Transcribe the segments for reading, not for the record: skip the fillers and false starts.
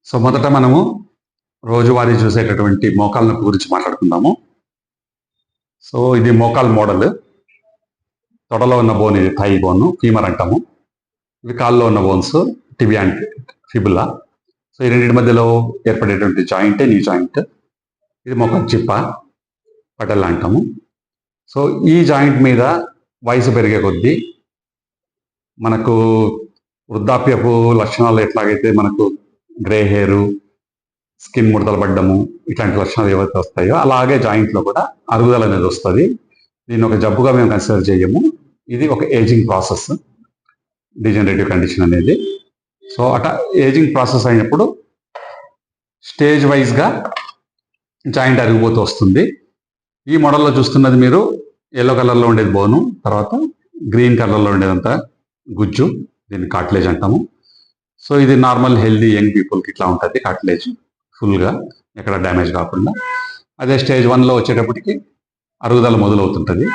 So మొదట మనము రోజువారీ చూసేటటువంటి మోకాళ్ళ నొప్పి గురించి మాట్లాడుకుందాము. సో ఇది మోకాల్ మోడల్. తొడలో ఉన్న బోన్ ఇది థై బోన్, ఫీమర్ అంటాము. ఇవి కాల్లో ఉన్న bones tibia and fibula. So ఈ రెండింటి మధ్యలో ఏర్పడేటువంటి జాయింటే నీ జాయింట్. ఇది మోకాల్ చిప్ప, పటల్ అంటాము. సో ఈ జాయింట్ మీద వయసు పెరిగే కొద్దీ మనకు వృద్ధాప్యపు లక్షణాలు ఎట్లాగైతే మనకు గ్రే హెయిర్, స్కిన్ ముడతలు పడ్డము, ఇట్లాంటి లక్షణాలు ఏవైతే వస్తాయో అలాగే జాయింట్లో కూడా అరుగుదల అనేది వస్తుంది. దీన్ని ఒక జబ్బుగా మేము కన్సిడర్ చేయము. ఇది ఒక ఏజింగ్ ప్రాసెస్, డిజనరేటివ్ కండిషన్ అనేది. సో అట్లా ఏజింగ్ ప్రాసెస్ అయినప్పుడు స్టేజ్ వైజ్గా జాయింట్ అరిగిపోతూ వస్తుంది. ఈ మోడల్లో చూస్తున్నది మీరు ఎల్లో కలర్లో ఉండేది బోను, తర్వాత గ్రీన్ కలర్లో ఉండేదంతా గుజ్జు, దీన్ని కార్టిలేజ్ అంటాము. సో ఇది నార్మల్ హెల్దీ యంగ్ పీపుల్కి ఇట్లా ఉంటుంది కార్టిలేజ్, ఫుల్గా ఎక్కడ డ్యామేజ్ కాకుండా. అదే స్టేజ్ 1లో వచ్చేటప్పటికి అరుగుదల మొదలవుతుంటుంది.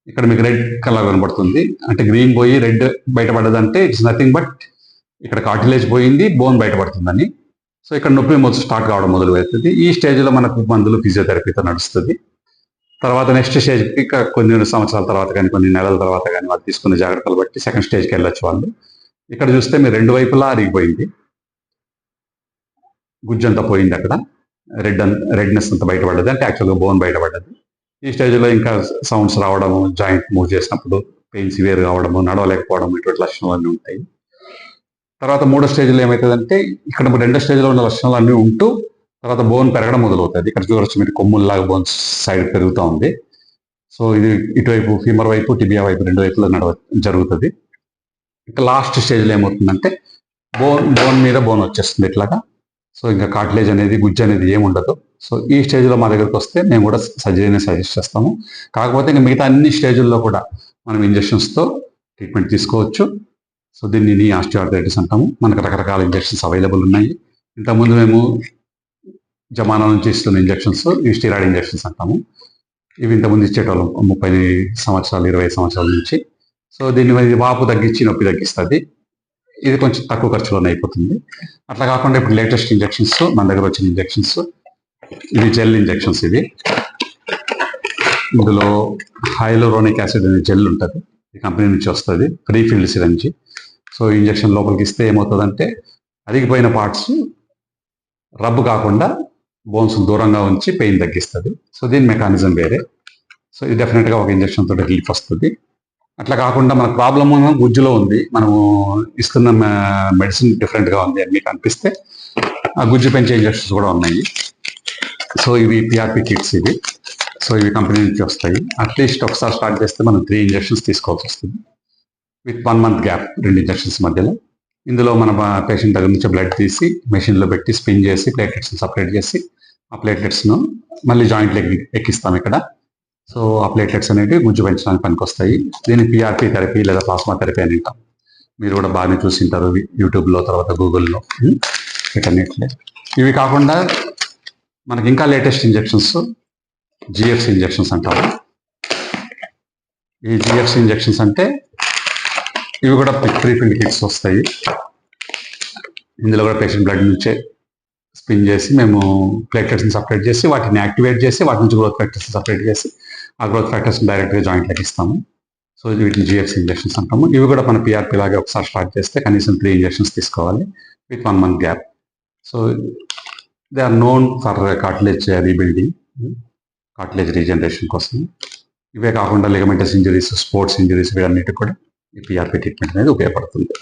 ఇక్కడ మీకు రెడ్ కలర్ కనబడుతుంది, అంటే గ్రీన్ పోయి రెడ్ బయటపడ్డదంటే ఇట్స్ నథింగ్ బట్ ఇక్కడ కార్టిలేజ్ పోయింది, బోన్ బయటపడుతుందని. సో ఇక్కడ నొప్పి స్టార్ట్ కావడం మొదలు పెడుతుంది. ఈ స్టేజ్లో మనకు మందులు ఫిజియోథెరపీతో నడుస్తుంది. తర్వాత నెక్స్ట్ స్టేజ్కి కొన్ని సంవత్సరాల తర్వాత కానీ కొన్ని నెలల తర్వాత కానీ వాళ్ళు తీసుకునే జాగ్రత్తలు బట్టి సెకండ్ స్టేజ్కి వెళ్ళొచ్చు వాళ్ళు. ఇక్కడ చూస్తే మీరు రెండు వైపులా అరిగిపోయింది, గుజ్జంతా పోయింది, అక్కడ రెడ్నెస్ అంతా బయటపడ్డది, అంటే యాక్చువల్గా బోన్ బయటపడ్డది. ఈ స్టేజ్లో ఇంకా సౌండ్స్ రావడము, జాయింట్ మూవ్ చేసినప్పుడు పెయిన్ సివియర్ కావడము, నడవలేకపోవడం, ఇటువంటి లక్షణాలు అన్నీ ఉంటాయి. తర్వాత మూడో స్టేజ్లో ఏమవుతుందంటే ఇక్కడ రెండో స్టేజ్లో ఉన్న లక్షణాలు అన్నీ ఉంటూ తర్వాత బోన్ పెరగడం మొదలవుతుంది. ఇక్కడ చూడొచ్చు మీరు కొమ్ముల్లాగా బోన్స్ సైడ్ పెరుగుతూ ఉంది. సో ఇది ఇటువైపు ఫీమర్ వైపు, టిబియా వైపు రెండు వైపులో జరుగుతుంది. ఇంకా లాస్ట్ స్టేజ్లో ఏమవుతుందంటే బోన్ మీద బోన్ వచ్చేస్తుంది ఇట్లాగా. సో ఇంకా కార్టిలేజ్ అనేది, గుజ్జు అనేది ఏముండదు. సో ఈ స్టేజ్లో మా దగ్గరకు వస్తే మేము కూడా సర్జరీని సజెస్ట్ చేస్తాము. కాకపోతే ఇంకా మిగతా అన్ని స్టేజ్ల్లో కూడా మనం ఇంజెక్షన్స్తో ట్రీట్మెంట్ తీసుకోవచ్చు. సో దీన్ని నీ ఆస్టియోఆర్థరైటిస్ అంటాము. మనకు రకరకాల ఇంజెక్షన్స్ అవైలబుల్ ఉన్నాయి. ఇంతకుముందు మేము జమానా నుంచి ఇస్తున్న ఇంజెక్షన్స్ ఈ స్టిరాయిడ్ ఇంజెక్షన్స్ అంటాము. ఇవి ఇంతకుముందు ఇచ్చేటోళ్ళం 30 సంవత్సరాలు 20 సంవత్సరాల నుంచి. సో దీన్ని వాపు తగ్గించి నొప్పి తగ్గిస్తుంది. ఇది కొంచెం తక్కువ ఖర్చులోనే అయిపోతుంది. అట్లా కాకుండా ఇప్పుడు లేటెస్ట్ ఇంజెక్షన్స్ మన దగ్గర వచ్చిన ఇంజెక్షన్స్, ఇవి జెల్ ఇంజెక్షన్స్. ఇవి ఇందులో హైలోరోనిక్ యాసిడ్ అనే జెల్ ఉంటుంది, ఈ కంపెనీ నుంచి వస్తుంది, ఫ్రీ ఫీల్డ్ సిరంజి. సో ఇంజెక్షన్ లోపలికి ఇస్తే ఏమవుతుందంటే అరిగిపోయిన పార్ట్స్ రబ్ కాకుండా బోన్స్ దూరంగా ఉంచి పెయిన్ తగ్గిస్తుంది. సో దీని మెకానిజం వేరే. సో ఇది డెఫినెట్గా ఒక ఇంజెక్షన్ తోటి రిలీఫ్ వస్తుంది. అట్లా కాకుండా మన ప్రాబ్లమ్ గుజ్జులో ఉంది, మనము ఇస్తున్న మెడిసిన్ డిఫరెంట్గా ఉంది అని మీకు అనిపిస్తే ఆ గుజ్జు పెంచే ఇంజెక్షన్స్ కూడా ఉన్నాయి. సో ఇవి పిఆర్పి కిట్స్ ఇవి. సో ఇవి కంపెనీ నుంచి వస్తాయి. అట్లీస్ట్ ఒకసారి స్టార్ట్ చేస్తే మనం 3 ఇంజెక్షన్స్ తీసుకోవాల్సి వస్తుంది విత్ 1 month గ్యాప్ 2 ఇంజెక్షన్స్ మధ్యలో. ఇందులో మన పేషెంట్ దగ్గర నుంచి బ్లడ్ తీసి మెషిన్లో పెట్టి స్పిన్ చేసి ప్లేట్లెట్స్ని సపరేట్ చేసి ఆ ప్లేట్లెట్స్ను మళ్ళీ జాయింట్లోకి ఎక్కిస్తాం ఇక్కడ. సో ఆ ప్లేట్లెట్స్ అనేవి గుజ్జు పెంచడానికి పనికొస్తాయి. దీన్ని పిఆర్పి థెరపీ లేదా ప్లాస్మా థెరపీ అని అంటాం. మీరు కూడా బాగానే చూసింటారు యూట్యూబ్లో, తర్వాత గూగుల్లో వీటన్నిటిలో. ఇవి కాకుండా మనకి ఇంకా లేటెస్ట్ ఇంజెక్షన్స్ జిఎఫ్సి ఇంజెక్షన్స్ అంటారు. ఈ జిఎఫ్సి ఇంజెక్షన్స్ అంటే ఇవి కూడా ఫ్రీ ఫీల్డ్ కిట్స్ వస్తాయి. ఇందులో కూడా పేషెంట్ బ్లడ్ నుంచే స్పిన్ చేసి మేము ప్లేట్లెట్స్ని సపరేట్ చేసి వాటిని యాక్టివేట్ చేసి వాటి నుంచి గ్రోత్ ఫ్యాక్టర్స్ని సపరేట్ చేసి ఆ గ్రోత్ ఫ్యాక్టర్స్ని డైరెక్ట్గా జాయింట్లోకి ఇస్తాము. సో వీటిని జిఎఫ్సి ఇంజెక్షన్స్ అంటాము. ఇవి కూడా మన పిఆర్పి లాగే ఒకసారి స్టార్ట్ చేస్తే కనీసం 3 ఇంజెక్షన్స్ తీసుకోవాలి with 1 month gap. So they are known for cartilage rebuilding, cartilage regeneration కోసం. ఇవే కాకుండా లిగమెంటస్ ఇంజరీస్, స్పోర్ట్స్ ఇంజరీస్, వీటన్నిటికి కూడా ఈ పిఆర్పి ట్రీట్మెంట్ అనేది ఉపయోగపడుతుంది.